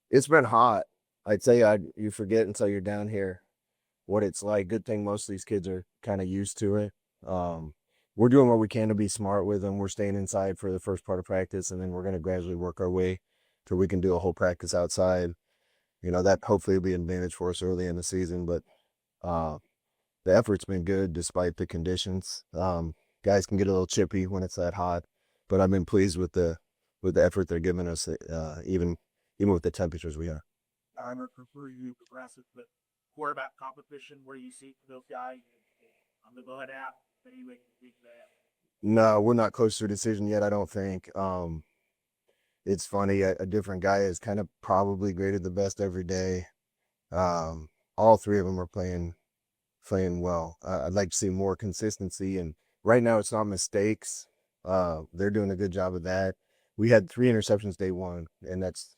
It's been hot. I'd say you forget until you're down here what it's like. Good thing most of these kids are kind of used to it. Um, we're doing what we can to be smart with them. We're staying inside for the first part of practice, and then we're going to gradually work our way to we can do a whole practice outside. That hopefully will be an advantage for us early in the season. But uh, the effort's been good despite the conditions. Guys can get a little chippy when it's that hot, but I've been pleased with the effort they're giving us, even with the temperatures we are. I'm a prefer you progressive, but quarterback competition where you see those guys on the go ahead app, anyway, that. No, we're not close to a decision yet, I don't think. It's funny, a different guy is kind of probably graded the best every day. Um, all three of them are playing well. I'd like to see more consistency, and right now it's not mistakes. They're doing a good job of that. We had 3 interceptions day one, and that's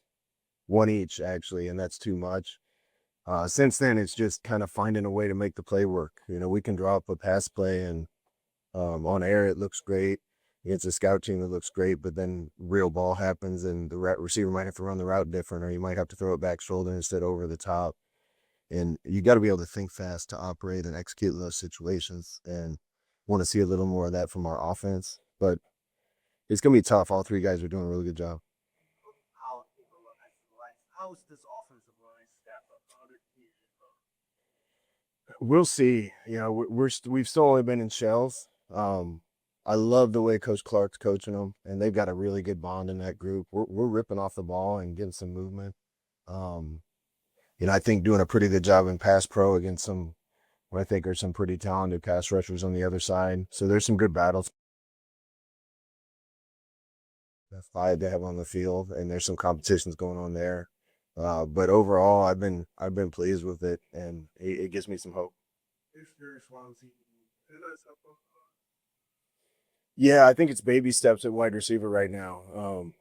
one each actually, and that's too much. Since then, it's just kind of finding a way to make the play work. We can draw up a pass play, and on air it looks great. Against a scout team, it looks great, but then real ball happens, and the receiver might have to run the route different, or you might have to throw it back shoulder instead over the top. And you got to be able to think fast to operate and execute in those situations. And want to see a little more of that from our offense. But it's going to be tough. All three guys are doing a really good job. How is this offensive line staff up to other teams? We'll see. We've still only been in shells. I love the way Coach Clark's coaching them, and they've got a really good bond in that group. We're ripping off the ball and getting some movement. Um, I think doing a pretty good job in pass pro against some, what I think are some pretty talented pass rushers on the other side. So there's some good battles. That's five they have on the field, and there's some competitions going on there. But overall, I've been pleased with it, and it gives me some hope. Yeah, I think it's baby steps at wide receiver right now.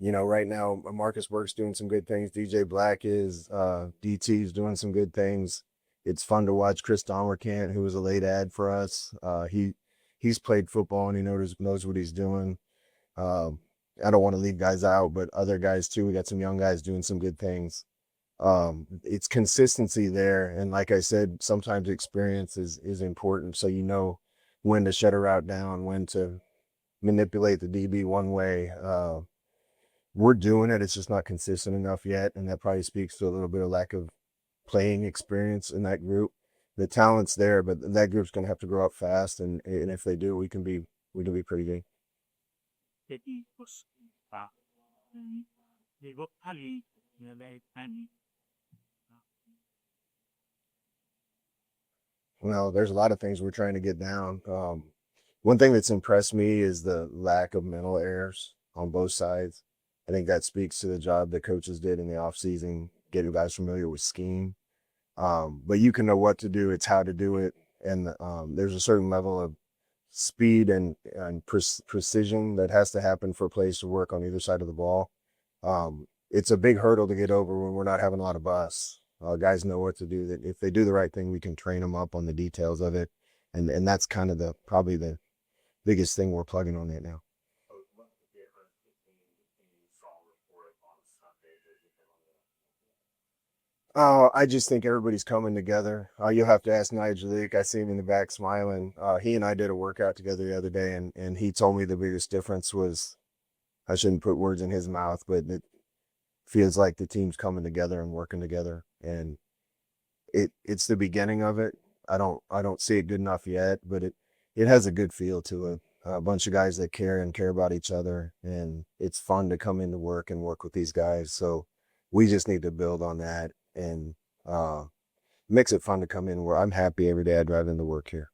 Right now Marcus Burke's doing some good things. DJ Black is DT's doing some good things. It's fun to watch Chris Donwerkamp, who was a late ad for us. He's played football and he knows what he's doing. I don't want to leave guys out, but other guys too. We got some young guys doing some good things. It's consistency there, and like I said, sometimes experience is important. So when to shut a route down, when to manipulate the DB one way. We're doing it. It's just not consistent enough yet, and that probably speaks to a little bit of lack of playing experience in that group. The talent's there, but that group's going to have to grow up fast, and if they do, we can be pretty good. Jadi bos Pak, di kali nilai tani. Well, there's a lot of things we're trying to get down. One thing that's impressed me is the lack of mental errors on both sides. I think that speaks to the job that coaches did in the offseason, getting guys familiar with scheme. But you can know what to do, it's how to do it. And there's a certain level of speed and precision that has to happen for plays to work on either side of the ball. It's a big hurdle to get over when we're not having a lot of busts. Guys know what to do. That if they do the right thing, we can train them up on the details of it, and that's kind of probably the biggest thing we're plugging on it now. Oh, I just think everybody's coming together. You'll have to ask Nyjalik. I see him in the back smiling. He and I did a workout together the other day, and he told me the biggest difference was, I shouldn't put words in his mouth, but it feels like the team's coming together and working together, and it's the beginning of it. I don't see it good enough yet, but it has a good feel to it. A bunch of guys that care and care about each other, and it's fun to come into work and work with these guys. So we just need to build on that and makes it fun to come in where I'm happy every day I drive into work here.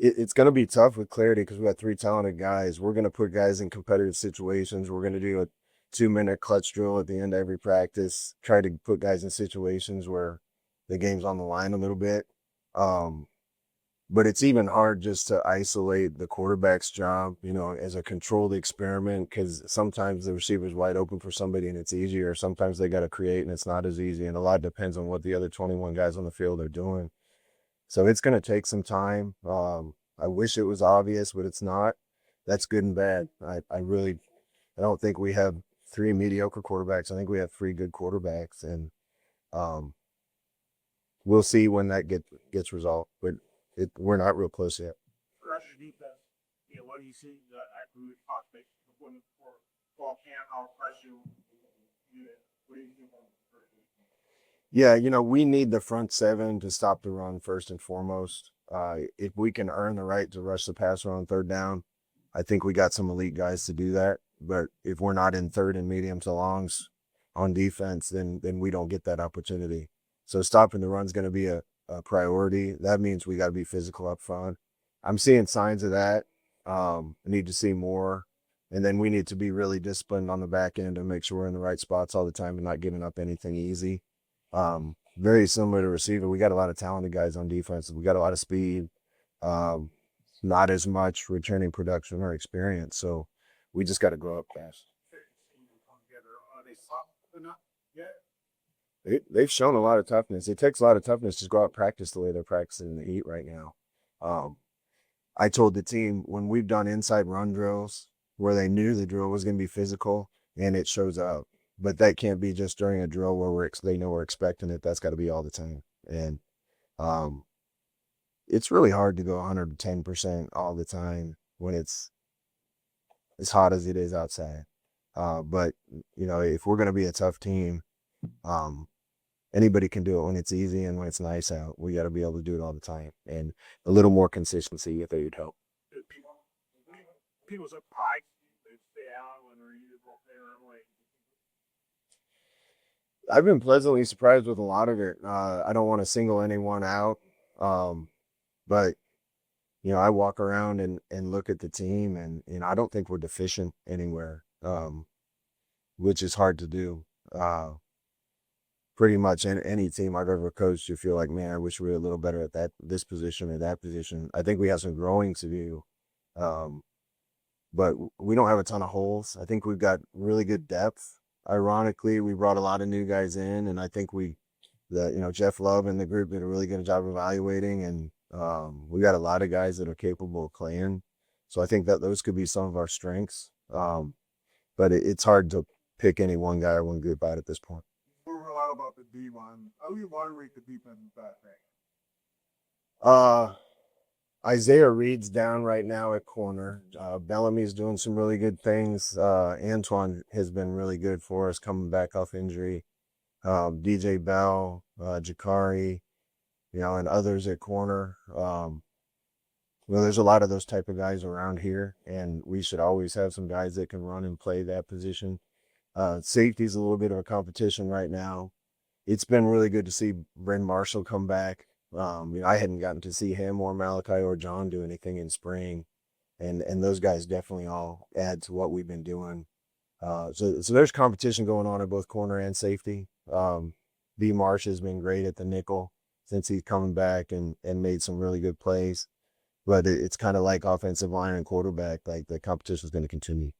It's going to be tough with clarity because we got three talented guys. We're going to put guys in competitive situations. We're going to do a 2-minute clutch drill at the end of every practice, try to put guys in situations where the game's on the line a little bit. But it's even hard just to isolate the quarterback's job, as a controlled experiment, because sometimes the receiver's wide open for somebody and it's easier. Sometimes they got to create and it's not as easy. And a lot depends on what the other 21 guys on the field are doing. So it's going to take some time. I wish it was obvious, but it's not. That's good and bad. I don't think we have three mediocre quarterbacks. I think we have three good quarterbacks, and um, we'll see when that gets resolved. But we're not real close yet. Rush defense. What do you see? I agree with Prospect for fall camp. How pressure you? What do you think on the first? Yeah, we need the front seven to stop the run first and foremost. If we can earn the right to rush the passer on third down, I think we got some elite guys to do that. But if we're not in third and medium to longs on defense, then we don't get that opportunity. So stopping the run is going to be a priority. That means we got to be physical up front. I'm seeing signs of that. I need to see more. And then we need to be really disciplined on the back end and make sure we're in the right spots all the time and not giving up anything easy. Very similar to receiver. We got a lot of talented guys on defense. We got a lot of speed. Not as much returning production or experience. So we just got to grow up fast. They've shown a lot of toughness. It takes a lot of toughness to go out and practice the way they're practicing in the heat right now. I told the team when we've done inside run drills where they knew the drill was going to be physical and it shows up. But that can't be just during a drill where they know we're expecting it. That's got to be all the time. And it's really hard to go 110% all the time when it's as hot as it is outside. But, if we're going to be a tough team, anybody can do it when it's easy and when it's nice out. We got to be able to do it all the time. And a little more consistency, if it would help. People's surprised they stay out when they're like. I've been pleasantly surprised with a lot of it. I don't want to single anyone out. But, I walk around and look at the team and I don't think we're deficient anywhere, which is hard to do. Pretty much in any team I've ever coached, you feel like, man, I wish we were a little better at this position or that position. I think we have some growing to do. But we don't have a ton of holes. I think we've got really good depth. Ironically, we brought a lot of new guys in, and I think Jeff Love and the group did a really good job evaluating, and we got a lot of guys that are capable of playing. So I think that those could be some of our strengths. But it's hard to pick any one guy or one group out at this point. We heard a lot about the D-line. How do you evaluate the defense back there? Isaiah Reed's down right now at corner. Bellamy's doing some really good things. Antoine has been really good for us coming back off injury. DJ Bell, Jakari, and others at corner. There's a lot of those type of guys around here, and we should always have some guys that can run and play that position. Safety's a little bit of a competition right now. It's been really good to see Bryn Marshall come back. I hadn't gotten to see him or Malachi or John do anything in spring, and those guys definitely all add to what we've been doing. So there's competition going on at both corner and safety. B. Marsh has been great at the nickel since he's coming back and made some really good plays. But it's kind of like offensive line and quarterback. Like the competition is going to continue.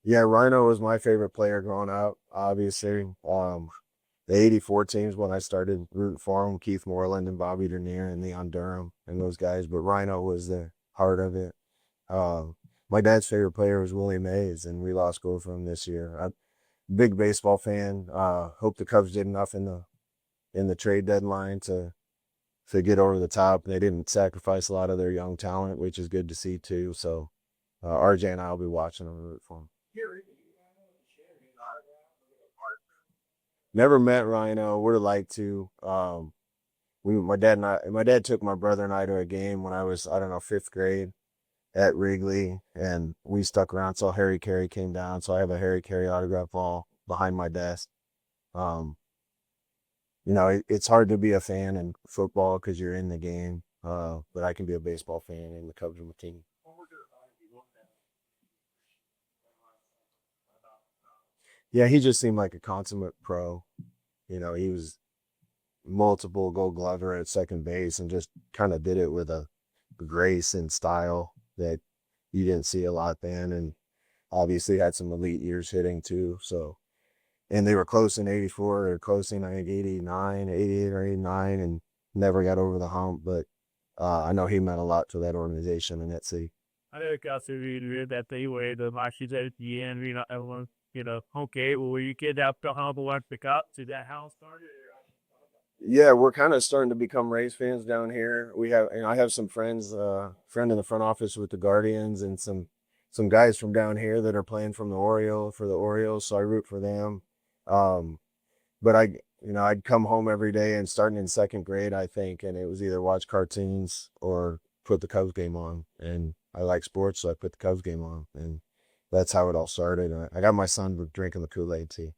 Yeah, Rhino was my favorite player growing up, obviously. The 84 teams when I started rooting for him, Keith Moreland and Bobby Dernier and Leon Durham and those guys. But Rhino was the heart of it. My dad's favorite player was Willie Mays, and we lost go for him this year. I'm a big baseball fan. Hope the Cubs did enough in the trade deadline to get over the top. They didn't sacrifice a lot of their young talent, which is good to see too. So RJ and I will be watching them and root for him. Never met Rhino. Would have liked to. My dad took my brother and I to a game when I was, 5th grade at Wrigley, and we stuck around till Harry Carey came down. So I have a Harry Carey autograph wall behind my desk. It's hard to be a fan in football because you're in the game, but I can be a baseball fan and the Cubs are my team. Yeah, he just seemed like a consummate pro. He was multiple Gold Glover at second base and just kind of did it with a grace and style that you didn't see a lot then. And obviously had some elite years hitting too. So, and they were close in 84 or close in, I think, 89, 88 or 89 and never got over the hump. But I know he meant a lot to that organization and that city. I know Kelsey read that they were the matches at the end, everyone, okay, well, you get up to humble one pick up to that house started. Yeah, we're kind of starting to become Rays fans down here. I have some friends, friend in the front office with the Guardians, and some guys from down here that are playing from for the Orioles. So I root for them. Um, but I'd come home every day and starting in second grade, I think, and it was either watch cartoons or put the Cubs game on. And I like sports, so I put the Cubs game on, and that's how it all started. I got my son drinking the Kool-Aid tea.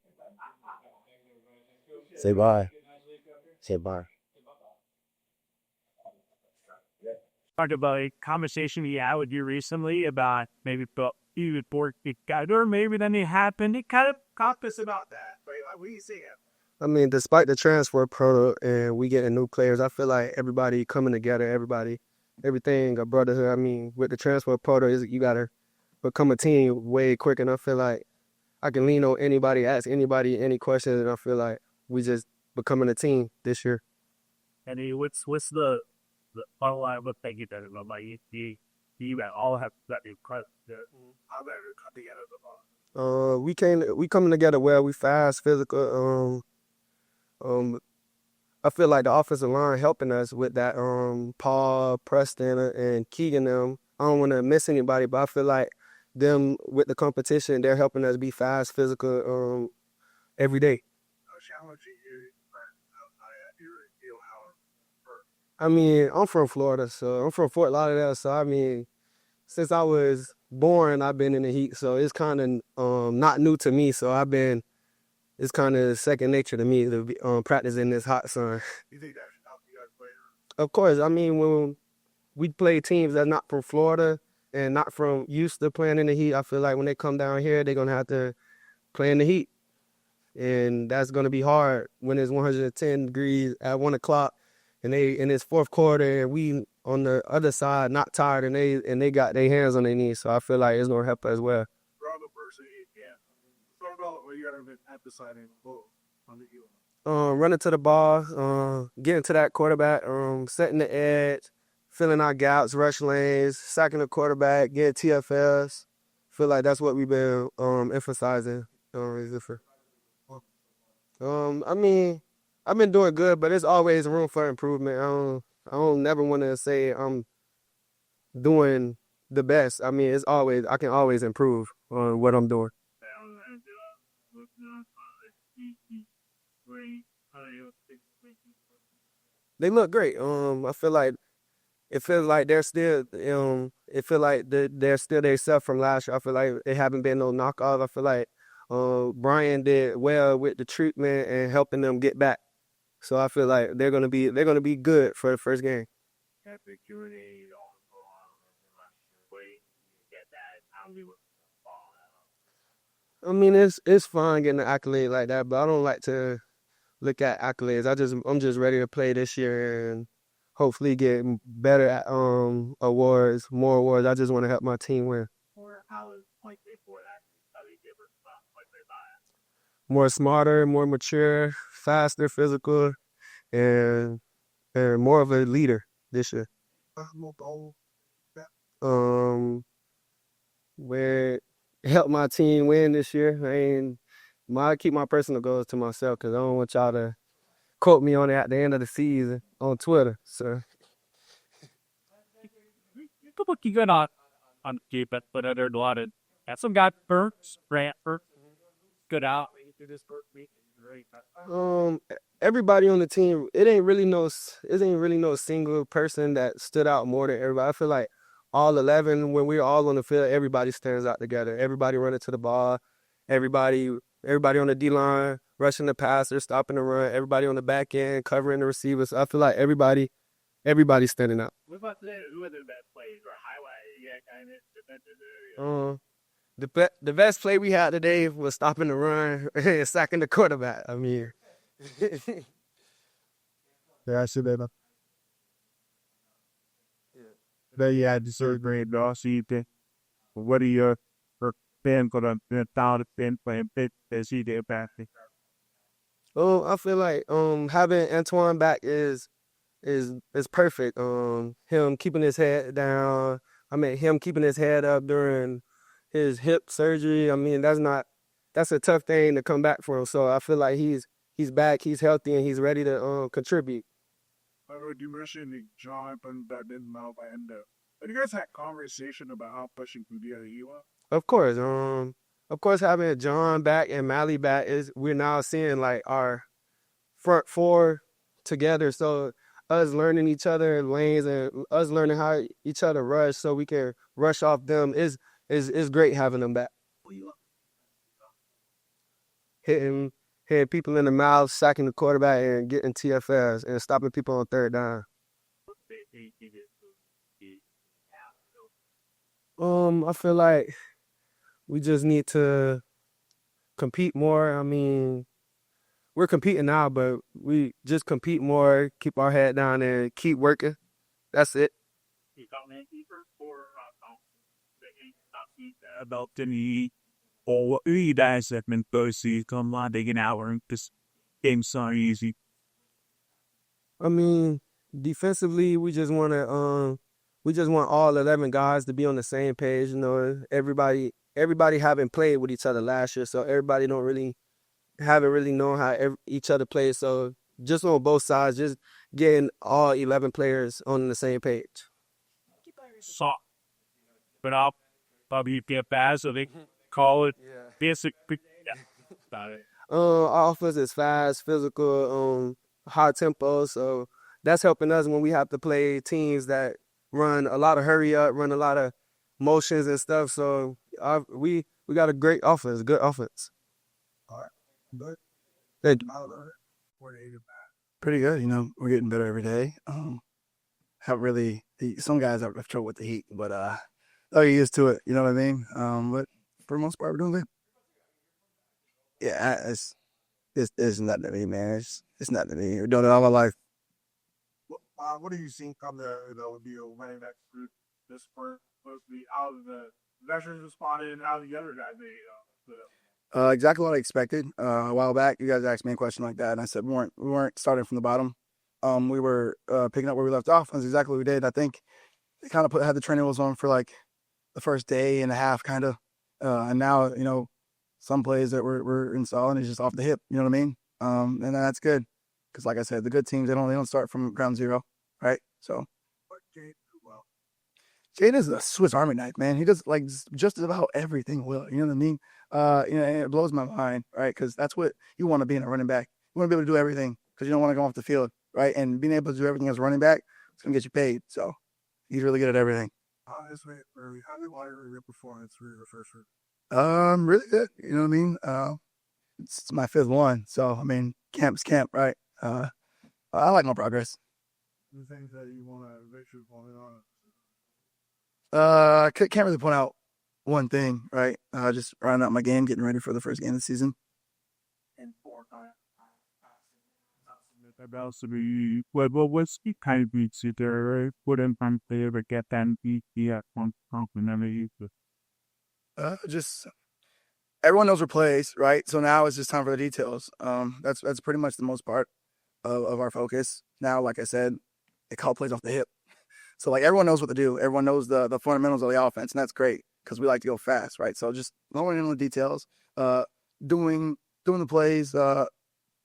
Say bye. Say bye. Talked about a conversation we had with you recently about maybe you would work together, maybe then it happened. It kind of Talk us about that. Right? Like, what do you see? I mean, despite the transfer portal and we getting new players, I feel like everybody coming together, everything a brotherhood. I mean, with the transfer portal, you gotta become a team way quick, and I feel like I can lean on anybody, ask anybody any questions, and I feel like we just becoming a team this year. and what's the online look like you did about you all have that new credit. How better come together the ball? We coming together well. We fast, physical. I feel like the offensive line helping us with that. Paul, Preston, and Keegan them. I don't want to miss anybody, but I feel like them with the competition, they're helping us be fast, physical, every day. How challenging you I mean, I'm from Florida, so I'm from Fort Lauderdale. So I mean, since I was born, I've been in the heat, so it's kind of not new to me. So it's kind of second nature to me to be practice in this hot sun. You think that should help you guys play? Of course, I mean, when we play teams that's not from Florida and not from used to playing in the heat, I feel like when they come down here, they're gonna have to play in the heat, and that's gonna be hard when it's 110 degrees at 1 o'clock, and they in this fourth quarter, and we on the other side not tired, and they got their hands on their knees, so I feel like it's gonna help as well. Brother person, yeah. Talk about what you got to at the side and bull on the heel. Running to the ball, getting to that quarterback, setting the edge, filling our gaps, rush lanes, sacking the quarterback, getting TFLs. Feel like that's what we've been emphasizing. I mean, I've been doing good, but there's always room for improvement. I don't never want to say I'm doing the best. I mean, I can always improve on what I'm doing. They look great. I feel like it feels like they're still it feel like they're still they self from last year. I feel like it haven't been no knockoff. I feel like Brian did well with the treatment and helping them get back. So I feel like they're gonna be good for the first game. I mean, it's fun getting an accolade like that, but I don't like to look at accolades. I'm just ready to play this year and hopefully get better at awards, more awards. I just want to help my team win. More smarter, more mature, faster, physical, and more of a leader this year. Where help my team win this year. I keep my personal goals to myself because I don't want y'all to quote me on it at the end of the season on Twitter. So Couple key good on keep it, but other lot of and some guy Brantford good out. Everybody on the team, it ain't really no single person that stood out more than everybody. I feel like all 11, when we're all on the field, everybody stands out together. Everybody running to the ball. Everybody on the D-line, rushing the passer, stopping the run. Everybody on the back end, covering the receivers. I feel like everybody's standing out. What about today? Who are the best plays or highlight? The best play we had today was stopping the run and sacking the quarterback. I mean, Yeah, I see that. They had the third grade loss evening. What are your Ben for the down Ben playing bit as he did back. I feel like having Antoine back is perfect. Him keeping his head down. I mean, him keeping his head up during his hip surgery. I mean, that's a tough thing to come back from. So I feel like he's back, he's healthy, and he's ready to contribute. By the way, you mentioned John, but that didn't help. Have you guys had conversation about how pushing through the you want? Of course, having John back and Mally back we're now seeing like our front four together. So us learning each other lanes and us learning how each other rush, so we can rush off them is great having them back. Hitting people in the mouth, sacking the quarterback, and getting TFLs and stopping people on third down. I feel like we just need to compete more. I mean, we're competing now, but we just compete more, keep our head down, and keep working. That's it. About the or guys that been busy come on taking hour because game's so easy. I mean, defensively, we just want all 11 guys to be on the same page. You know, everybody haven't played with each other last year, so everybody haven't really known how each other plays. So just on both sides, just getting all 11 players on the same page. So, but I'll probably get bad, so they call it basic. About it. Our offense is fast, physical, high tempo. So that's helping us when we have to play teams that run a lot of hurry up, run a lot of motions and stuff. So we got a great offense, good offense. All right. Good. Thank you. Pretty good. You know, we're getting better every day. Have really some guys have trouble with the heat, but they're used to it. You know what I mean? But for the most part, we're doing good. Yeah, it's nothing to me, man. It's nothing to me. We're doing it all my life. What do you think on the running back group this spring? Mostly out of the veterans responded and out of the other guys they put up. Exactly what I expected. A while back, you guys asked me a question like that, and I said we weren't starting from the bottom. We were picking up where we left off. That's exactly what we did. I think they kind of had the training wheels on for like the first day and a half, kind of, and now some plays that we're installing is just off the hip. You know what I mean? And that's good because, like I said, the good teams they don't start from ground zero, right? So. Jade is a Swiss Army knife, man. He does like just about everything well. You know what I mean? And it blows my mind, right? Because that's what you want to be in a running back. You want to be able to do everything because you don't want to go off the field, right? And being able to do everything as a running back, it's gonna get you paid. So he's really good at everything. How do you want your performance for your first week? Really good. You know what I mean? It's my 5th one, so I mean, camp's camp, right? I like my progress. The things that you want to make sure going on. I can't really point out one thing, right? Just rounding out my game, getting ready for the first game of the season. About what's the kind of beats it there? Wouldn't find they ever get that beat at one compliment. Just everyone knows our plays, right? So now it's just time for the details. That's pretty much the most part of our focus. Now, like I said, they call plays off the hip. So like everyone knows what to do. Everyone knows the fundamentals of the offense, and that's great because we like to go fast, right? So just lowering in on the details, doing the plays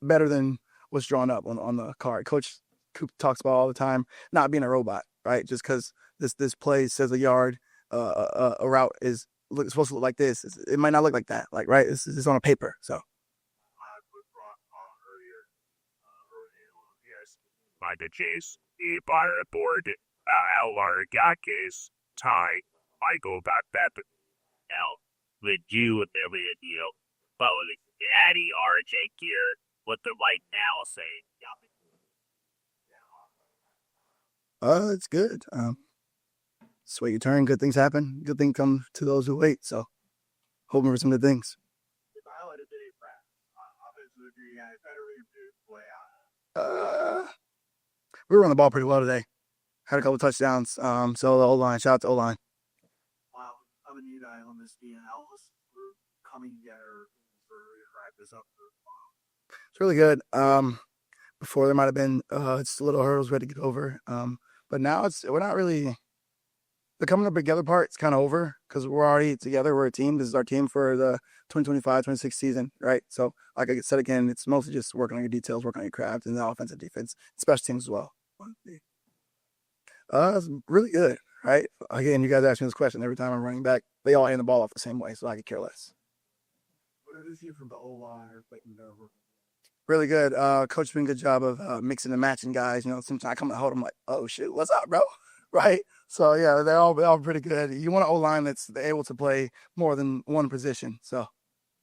better than what's drawn up on the card. Coach Coop talks about all the time not being a robot, right? Just because this play says a yard, a route is supposed to look like this. It might not look like that, like right? It's on a paper, so. By the chase, if I report our case tie, I go back that now with you and every deal. But with Daddy RJ here, what the right now say? It's good. It's the way you turn. Good things happen. Good things come to those who wait. So, hoping for some good things. We were on the ball pretty well today. Had a couple touchdowns. So the O-line. Shout out to O-line. Wow, I'm a new guy on this DNL. coming together for wrap this up? It's really good. Before there might have been it's little hurdles we had to get over. But now we're not really the coming up together part. It's kind of over because we're already together. We're a team. This is our team for the 2025-26 season, right? So, like I said again, it's mostly just working on your details, working on your craft, and the offense and defense, special teams as well. It's really good, right? Again, you guys ask me this question every time I'm running back. They all hand the ball off the same way, so I could care less. What did you see from the O-line or like Really good. Coach doing a good job of mixing and matching guys. You know, sometimes I come and hold them like, oh shoot, what's up, bro? Right? So yeah, they're all pretty good. You want an O-line that's able to play more than one position. So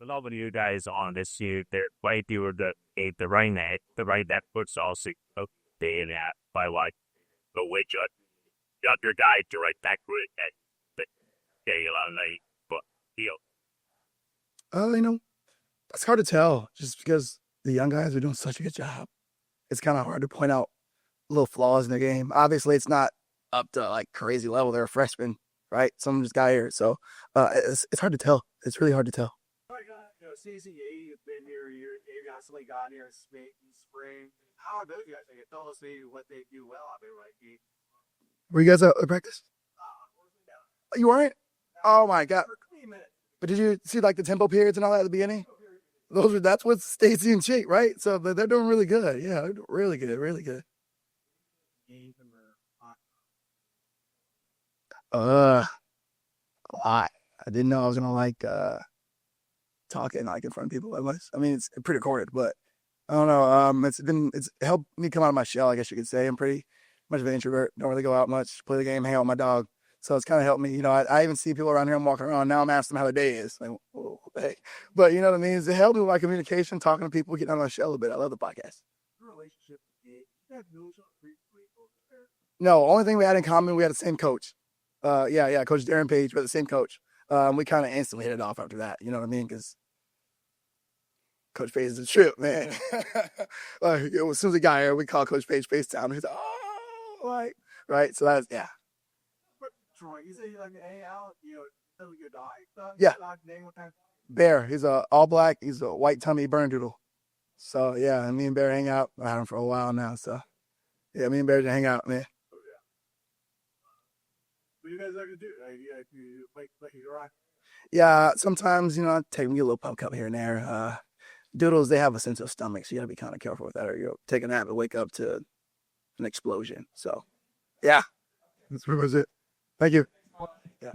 A lot of you guys on this year, they're right there the right net. The right net puts also there that by like the which younger guy to right back with that but they like but you know, it's hard to tell just because the young guys are doing such a good job. It's kind of hard to point out little flaws in their game. Obviously, it's not up to like crazy level. They're a freshman, right? Some just got here, so it's hard to tell. It's really hard to tell. CCA has been here. You actually got here in spring. How are those guys? Tell us maybe what they do well. I mean, like, Were you guys out at practice? You weren't? Oh my god! But did you see like the tempo periods and all that at the beginning? That's what Stacy and Chait, right? So they're doing really good. Yeah, they're doing really good, really good. A lot. I didn't know I was gonna like talking like in front of people that much. I mean, it's pre-recorded, but I don't know. It's helped me come out of my shell, I guess you could say. I'm pretty much of an introvert. Don't really go out much, play the game, hang out with my dog. So it's kind of helped me. You know, I even see people around here. I'm walking around now. I'm asking them how their day is. Like, whoa, hey. But you know what I mean? It helped me with my communication, talking to people, getting out of my shell a bit. I love the podcast. Relationship. No, only thing we had in common, we had the same coach. Yeah, Coach Darren Page, but the same coach. We kind of instantly hit it off after that. You know what I mean? Because Coach Page is a trip, man. Like, as soon as he got here, we called Coach Page FaceTime. He's like, oh, like, right? So that's, yeah. But Troy, you say you like to hang out, you know, tell your dog. Yeah. Name what time? Bear, he's a all black. He's a white tummy Bernedoodle. So, yeah, me and Bear hang out. I've had him for a while now, so. Yeah, me and Bear just hang out, man. What do you guys like to do? Like you right? Yeah, sometimes, you know, take me a little pup cup here and there. Doodles, they have a sensitive stomach, so you got to be kind of careful with that, or you'll take a nap and wake up to an explosion. So, yeah, that's pretty much it. Thank you. Yeah.